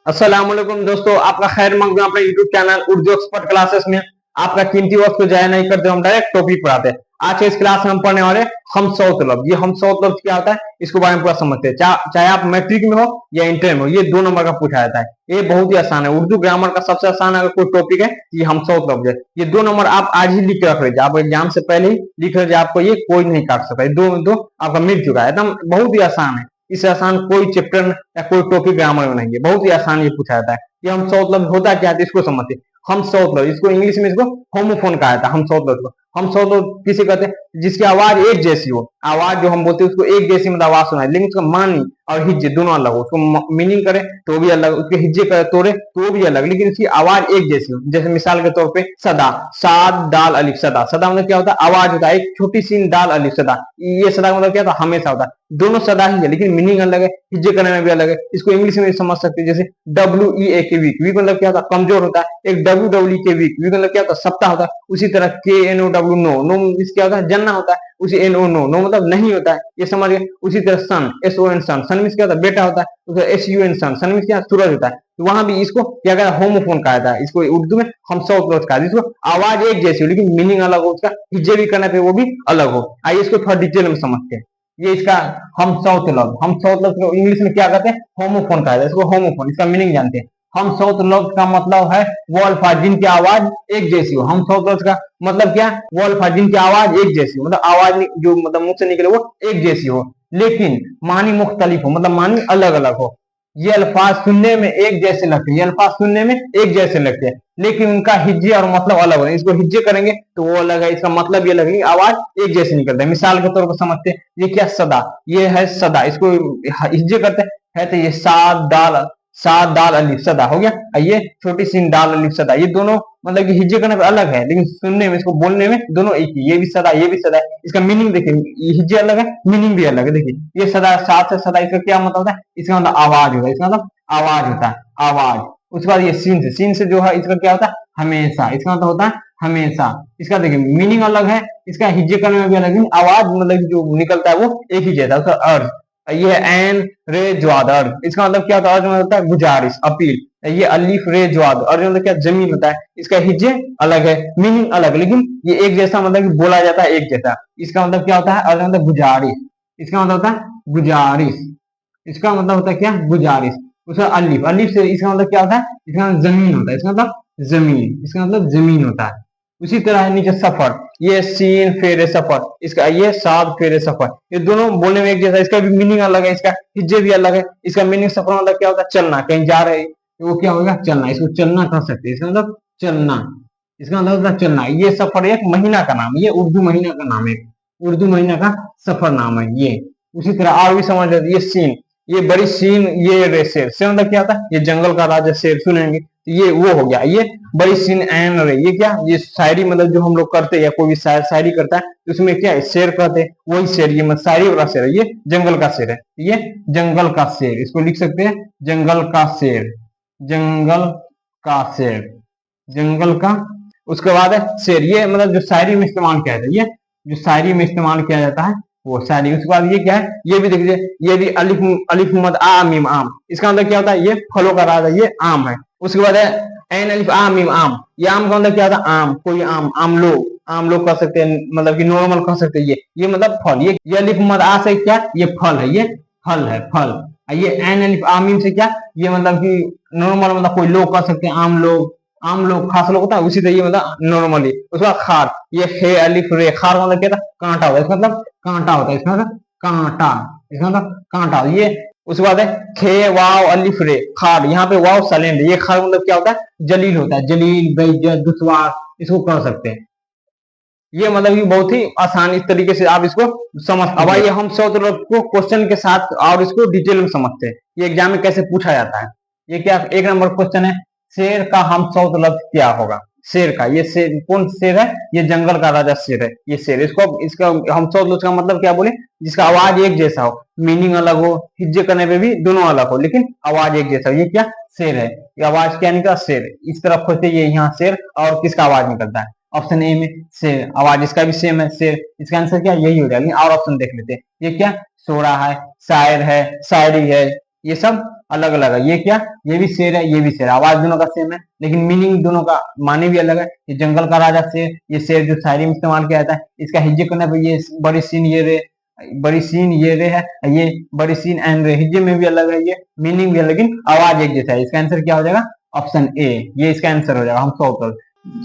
अस्सलाम वालेकुम दोस्तों, आपका खैर मकदम अपने YouTube channel Urdu expert classes में आपका कीमती वक्त को जाया नहीं करते, हम डायरेक्ट टॉपिक पर आते हैं। आज के इस क्लास में हम पढ़ने वाले हम सौत लफ्ज। ये हम सौत लफ्ज क्या होता है इसको बारे में पूरा समझते हैं। चाहे आप मैट्रिक में हो या इंटर में हो, ये 2 नंबर का पूछा जाता है। ये बहुत ही आसान है, उर्दू ग्रामर का सबसे आसान अगर कोई टॉपिक है ये हम सौत लफ्ज है। ये 2 नंबर आप आज ही लिख के रख लीजिए, आप एग्जाम से पहले ही लिख लीजिए, आपको ये कोई नहीं काट सकता। दो दो आपका मिल चुका है, एकदम बहुत ही आसान है। इससे आसान कोई चैप्टर या कोई टॉपिक ग्रामर में नहीं है, बहुत ही आसान ये पूछा जाता है। ये हम सौ मतलब होता क्या है इसको समझते। हम सौ मतलब इसको इंग्लिश में इसको होमोफोन कहा जाता है। हम सौ मतलब हम सौ किसे कहते हैं जिसकी आवाज एक जैसी हो। आवाज जो हम बोलते हैं उसको एक जैसी मतलब आवाज सुनाई, लेकिन उसका मानी और हिज्जे दोनों अलग हो। उसको मीनिंग करे तो भी अलग, उसके हिज्जे करे तोड़े तो भी अलग, लेकिन उसकी आवाज एक जैसी हो। जैसे मिसाल के तौर पे सदा, साद दाल अलिफ सदा। सदा मतलब क्या होता है, आवाज होता है, एक छोटी सी दाल अलिफ सदा। ये सदा मतलब क्या होता है, हमेशा होता है। दोनों सदा ही है लेकिन मीनिंग अलग है, हिज्जे करने में भी अलग है। इसको इंग्लिश में समझ सकते हैं, जैसे WEA के वीक, वीक मतलब क्या होता है, कमजोर होता है। एक WWE के वीक, वीक मतलब क्या होता है, सप्ताह होता है। उसी तरह KNOW नो, नो क्या होता है, जन्ना होता है। उसी NO नो, नो मतलब नहीं होता है, ये समझ गए। उसी तरह सन, SON सन, सन में क्या होता है, बेटा होता है। SUN सन, सन में क्या सूरज होता है। तो वहां भी इसको क्या कहता है, होमोफोन कहा जाता है। इसको उर्दू में हम सौ कहा है, जिसको आवाज एक जैसी हो लेकिन मीनिंग अलग हो, उसका हिज्जे भी करने पे वो भी अलग हो। आइए इसको थोड़ा डिटेल में समझते हैं। ये इसका हम साउथ लफ्ज, हम साउथ लफ्ज को इंग्लिश में क्या कहते हैं, होमोफोन कहा जाता है। इसको होमोफोन, इसका मीनिंग जानते हैं। हम साउथ लफ्ज का मतलब है वो अल्फाज जिनकी आवाज एक जैसी हो। हम साउथ लफ्ज का मतलब क्या, वो अल्फाज जिनकी आवाज एक जैसी हो, मतलब आवाज जो मतलब मुंह से निकले वो एक जैसी हो, लेकिन मानी मुख्तलिफ हो, मतलब मानी अलग अलग हो। ये अल्फाज सुनने में एक जैसे लगते हैं, ये अल्फाज सुनने में एक जैसे लगते हैं, लेकिन उनका हिज्जे और मतलब अलग है। इसको हिज्जे करेंगे तो वो अलग है, इसका मतलब ये लगेगा, आवाज एक जैसे निकलता है। मिसाल के तौर पर समझते हैं, ये क्या सदा, ये है सदा, इसको हिज्जे करते हैं तो ये सात दाल अलिफ सदा हो गया। ये छोटी सी दाल अलिफ सदा, ये दोनों मतलब कि हिज्जे करने पे अलग है, लेकिन सुनने में इसको बोलने में दोनों एक ही। ये भी सदा, ये भी सदा है। इसका मीनिंग देखिए, हिज्जे अलग है, मीनिंग भी अलग है। देखिए ये सदा, सात से सदा, इसका क्या मतलब होता है, इसका मतलब आवाज होता है, इसका मतलब आवाज होता है, आवाज। उसके बाद ये सीन से जो है इसका क्या होता है, हमेशा, इसका मतलब होता है हमेशा। इसका देखिए मीनिंग अलग है, इसका हिज्जे करने में भी अलग है, आवाज मतलब जो निकलता है वो एक ही जैसा। उसका अर्थ, ये एन रे ज्वाद, अर्थ इसका मतलब क्या होता है, अर्थ मतलब होता है गुजारिश, अपील। ये अलीफ रे ज्वाद, अर्थ मतलब क्या, जमीन होता है। इसका हिज्जे अलग है, मीनिंग अलग, लेकिन ये एक जैसा मतलब कि बोला जाता है एक जैसा। इसका मतलब क्या होता है, अर्थ मतलब गुजारिश, इसका मतलब होता है गुजारिश, इसका मतलब होता है क्या, गुजारिश। उसका अलीफ, अलीफ से इसका मतलब क्या होता है, इसका मतलब जमीन होता है, इसका मतलब जमीन, इसका मतलब जमीन होता है। उसी तरह है नीचे सफर, ये सीन फेरे सफर, इसका ये साद फेरे सफर, ये दोनों बोलने में एक जैसा, इसका भी मीनिंग अलग है, इसका हिज्जे भी अलग है। इसका मीनिंग सफर मतलब क्या होता है, चलना, कहीं जा रहे तो वो क्या होगा, चलना, इसको चलना कह सकते हैं, इसका मतलब चलना, इसका मतलब होता है चलना। ये सफर एक महीना का नाम है, ये उर्दू महीना का नाम है, उर्दू महीना का सफर नाम है ये। उसी तरह और भी समझ लेते, ये सीन, ये बड़ी सीन, ये रे शेर, शेर मतलब क्या होता है, ये जंगल का राजा शेर, सुनेंगे तो ये वो हो गया। ये बड़ी सीन एन रे, ये क्या, ये शायरी मतलब जो हम लोग करते हैं या कोई भी शायर शायरी करता है तो उसमें क्या है, शेर कहते हैं, वही शेर, ये मतलब शायरी वाला शेर है, ये जंगल का शेर है, ये जंगल का शेर, इसको लिख सकते हैं जंगल का शेर, जंगल का शेर, जंगल का। उसके बाद है शेर, ये मतलब जो शायरी में इस्तेमाल किया जाता है, ये जो शायरी में इस्तेमाल किया जाता है वो शायरी। उसके बाद ये क्या है, ये भी देखिए, ये भी अलिफ, अलिफ मद आ मीम आम, इसका मतलब क्या होता है, ये फलों का राजा, ये आम है। उसके बाद है एन अलिफ आ मीम आम, ये आम का मतलब क्या होता है, आम, कोई आम, आम लोग कह सकते हैं, मतलब कि नॉर्मल कह सकते हैं। ये मतलब फल, ये अलिफ मद आ से क्या, ये फल है, ये फल है, फल। ये एन अलिफ आ मीम से क्या, ये मतलब कि नॉर्मल, मतलब कोई लोग कह सकते हैं, आम लोग, आम लोग, खास लोग होता है, उसी तरह ये मतलब नॉर्मली। उसके बाद खार, ये हे अलिफ रे, खार मतलब क्या था, कांटा होता है, इसका मतलब कांटा होता है, इसका मतलब कांटा, इसका मतलब कांटा। ये उसके बाद है खे वाव अलिफ रे खार, यहाँ पे वाव साइलेंट, ये खार मतलब क्या होता है, जलील होता है, जलील, बेइज्जत, दुश्वार, इसको कह सकते हैं। ये मतलब कि बहुत ही आसान इस तरीके से आप इसको समझ। अब आइए हम सब को क्वेश्चन के साथ और इसको डिटेल में समझते हैं, ये एग्जाम में कैसे पूछा जाता है। ये क्या, एक नंबर क्वेश्चन है, शेर का हम सौत लफ्ज क्या होगा। शेर का, ये शेर कौन शेर है, ये जंगल का राजा शेर है, ये शेर। इसको इसका हम सौत लफ्ज का मतलब क्या बोले, जिसका आवाज एक जैसा हो, मीनिंग अलग हो, हिज्जे करने पे भी दोनों अलग हो, लेकिन आवाज एक जैसा हो, ये क्या शेर है। ये आवाज क्या निकला, शेर। इस तरफ खोजते ये यहाँ शेर, और किसका आवाज निकलता है, ऑप्शन ए में शेर, आवाज इसका भी सेम है, शेर। इसका आंसर क्या यही हो जाएगा, और ऑप्शन देख लेते हैं। ये क्या, सोरा है, शायर है, शायरी है, ये सब अलग अलग है। ये क्या, ये भी शेर है, ये भी शेर है, आवाज दोनों का सेम है लेकिन मीनिंग दोनों का माने भी अलग है। ये जंगल का राजा शेर, ये शेर जो शायरी में इस्तेमाल किया जाता है, इसका हिज्जे करने पर ये बड़ी सीन ये रे, बड़ी सीन ये रे है, ये बड़ी सीन एंड रे, हिज्जे में भी अलग है, ये मीनिंग भी है लेकिन आवाज एक जैसा है। इसका आंसर क्या हो जाएगा, ऑप्शन ए, ये इसका आंसर हो जाएगा हम सौ।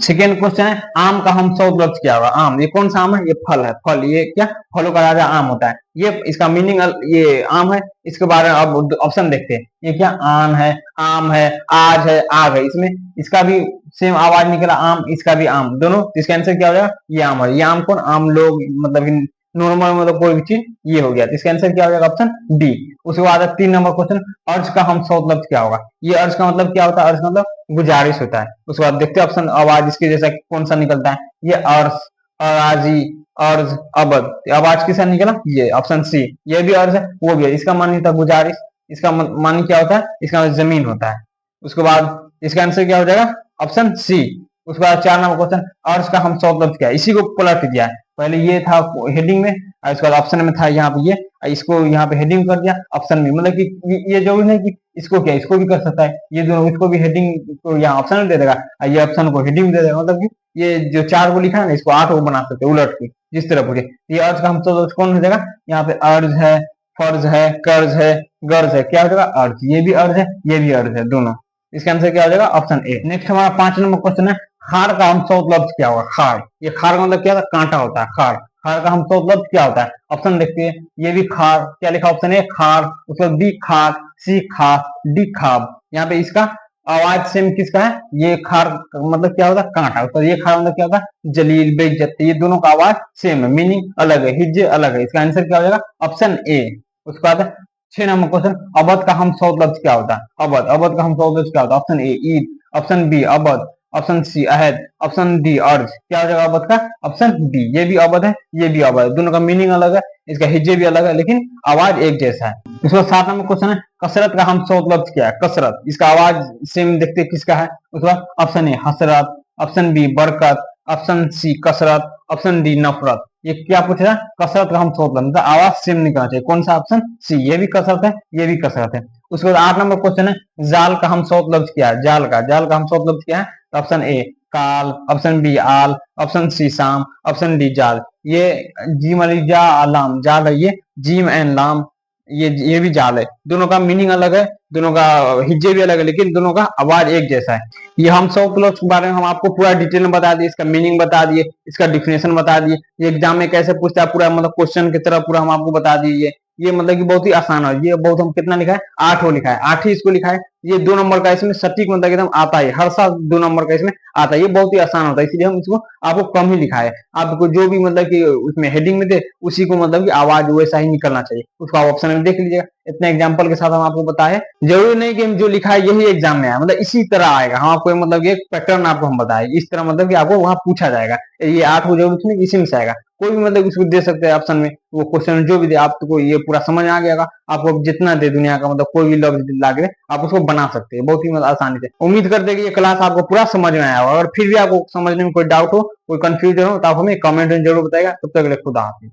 सेकेंड क्वेश्चन है, आम का हम सौ लफ्ज क्या होगा। आम, ये कौन सा आम है, ये फल है, फल, ये क्या, फलों का राजा आम होता है। ये इसका मीनिंग, ये आम है, इसके बारे में अब ऑप्शन देखते हैं। ये क्या, आम है, आम है, आज है, आग है, इसमें इसका भी सेम आवाज निकला आम, इसका भी आम, दोनों। इसका आंसर क्या हो जाएगा, ये आम है। ये आम कौन, आम लोग, मतलब नॉर्मल, मतलब कोई भी चीज, ये हो गया। तो इसका आंसर क्या हो जाएगा, ऑप्शन डी। उसके बाद 3 नंबर क्वेश्चन, अर्ज का हम सौ लफ्ज क्या होगा। ये अर्ज का मतलब क्या होता है, अर्ज का मतलब गुजारिश होता है। उसके बाद देखते हैं ऑप्शन, आवाज इसके जैसा कौन सा निकलता है। ये अर्ज, अराजी, अर्ज, अबद, आवाज किसका निकला, ये ऑप्शन सी, ये भी अर्ज है, वो भी है। इसका मान होता है गुजारिश, इसका मान क्या होता है, इसका जमीन होता है। उसके बाद इसका आंसर क्या हो जाएगा, ऑप्शन सी। उसके बाद 4 नंबर क्वेश्चन, अर्ज का हम सौ लफ्ज क्या है। इसी को पलट दिया है, पहले ये था हेडिंग में, और इसके बाद ऑप्शन में था यहाँ पे ये, इसको यहाँ पे हेडिंग कर दिया ऑप्शन में। मतलब कि ये जरूरी नहीं कि इसको क्या, इसको भी कर सकता है, ये दोनों, इसको भी हेडिंग को यहाँ ऑप्शन में दे देगा, ये ऑप्शन को हेडिंग दे देगा। मतलब कि ये जो 4 को लिखा है ना, इसको 8 को बना सकते हैं उलट के, जिस तरह पूछे। ये अर्ज का हम सौ लफ्ज कौन हो जाएगा, यहाँ पे अर्ज है, फर्ज है, कर्ज है, गर्ज है, क्या हो जाएगा, अर्ज, ये भी अर्ज है, ये भी अर्ज है, दोनों। इसका आंसर क्या हो जाएगा, ऑप्शन ए। नेक्स्ट हमारा 5 नंबर क्वेश्चन है, खार का हम सौ लफ्ज क्या होगा। खार, ये खार का मतलब क्या होता है, कांटा होता है, खार। खार का हम सौ लफ्ज क्या होता है, ऑप्शन देखते हैं। ये भी खार, क्या लिखा ऑप्शन ए, खार, उसके बाद बी खार, सी खार, डी खाब। यहाँ पे इसका आवाज सेम किसका है, ये खार मतलब क्या होता है, कांटा, उसका ये खार मतलब क्या होता है, जलील, बेइज्जत। ये दोनों का आवाज सेम है, मीनिंग अलग है, हिज्जे अलग है। इसका आंसर क्या हो जाएगा, ऑप्शन ए। उसके बाद 6 नंबर क्वेश्चन, अवध का हम सौ लफ्ज क्या होता है। अवध, अवध का हम सौ लफ्ज क्या होता है, ऑप्शन ए ईद, ऑप्शन बी अवध, ऑप्शन सी अहद, ऑप्शन डी अर्ज। क्या हो जाएगा अवध का, ऑप्शन डी, ये भी अवध है, ये भी अवध है, दोनों का मीनिंग अलग है, इसका हिज्जे भी अलग है लेकिन आवाज एक जैसा है। उसके बाद 7 नंबर क्वेश्चन है, कसरत का हम सौ लफ्ज क्या है। कसरत, इसका आवाज सेम देखते किसका है। उसके बाद option A Hasrat, option B बरकत, ऑप्शन सी कसरत, ऑप्शन डी नफरत। ये क्या पूछ रहा है, कसरत का हम सौ लफ्ज, मतलब आवाज सेम निकलना चाहिए, कौन सा, ऑप्शन सी, ये भी कसरत है, ये भी कसरत है। उसके बाद 8 नंबर क्वेश्चन है, जाल का हम सौ लफ्ज क्या है। जाल का, जाल का हम सौ लफ्ज क्या है, ऑप्शन ए काल, ऑप्शन बी आल, ऑप्शन सी शाम, ऑप्शन डी जाल। ये जीम अली जा लाम, जाल है ये, जीम एंड लाम, ये भी जाल है। दोनों का मीनिंग अलग है, दोनों का हिज्जे भी अलग है लेकिन दोनों का आवाज एक जैसा है। ये हम सौ क्लोज के बारे में हम आपको पूरा डिटेल में बता दिए, इसका मीनिंग बता दिए, इसका डिफिनेशन बता दिए, ये एग्जाम में कैसे पूछता है पूरा, मतलब क्वेश्चन की तरह पूरा हम आपको बता दिए। ये मतलब कि बहुत ही आसान है, ये बहुत, हम कितना लिखा है, 8 हो लिखा है, 8 ही इसको लिखा है। ये 2 नंबर का इसमें सटीक मतलब एकदम आता है, हर साल 2 नंबर का इसमें आता है, ये बहुत ही आसान होता है, इसलिए हम इसको आपको कम ही लिखा है। आपको जो भी मतलब कि उसमें हेडिंग में दे, उसी को मतलब कि आवाज वैसा ही निकलना चाहिए, उसको आप ऑप्शन में देख लीजिएगा। इतने एग्जाम्पल के साथ हम आपको बताए, जरूरी नहीं कि हम जो लिखा है यही एग्जाम में आए, मतलब इसी तरह आएगा। हम आपको मतलब एक पैटर्न आपको हम बताए, इस तरह मतलब कि आपको वहां पूछा जाएगा, ये 8 को जरूर इसी में से आएगा। कोई भी मतलब उसको दे सकते हैं ऑप्शन में, वो क्वेश्चन जो भी दे आपको ये पूरा समझ आ गया, आपको जितना दे दुनिया का, मतलब कोई भी लफ्ज लागे आप उसको बना सकते हैं बहुत ही मतलब आसानी से। उम्मीद करते हैं कि ये क्लास आपको पूरा समझ में आया होगा। अगर फिर भी आपको समझने में कोई डाउट हो, कोई कंफ्यूजन हो, तो आप हमें कमेंट में जरूर बताएगा। तब तक के लिए खुदा हाफिज।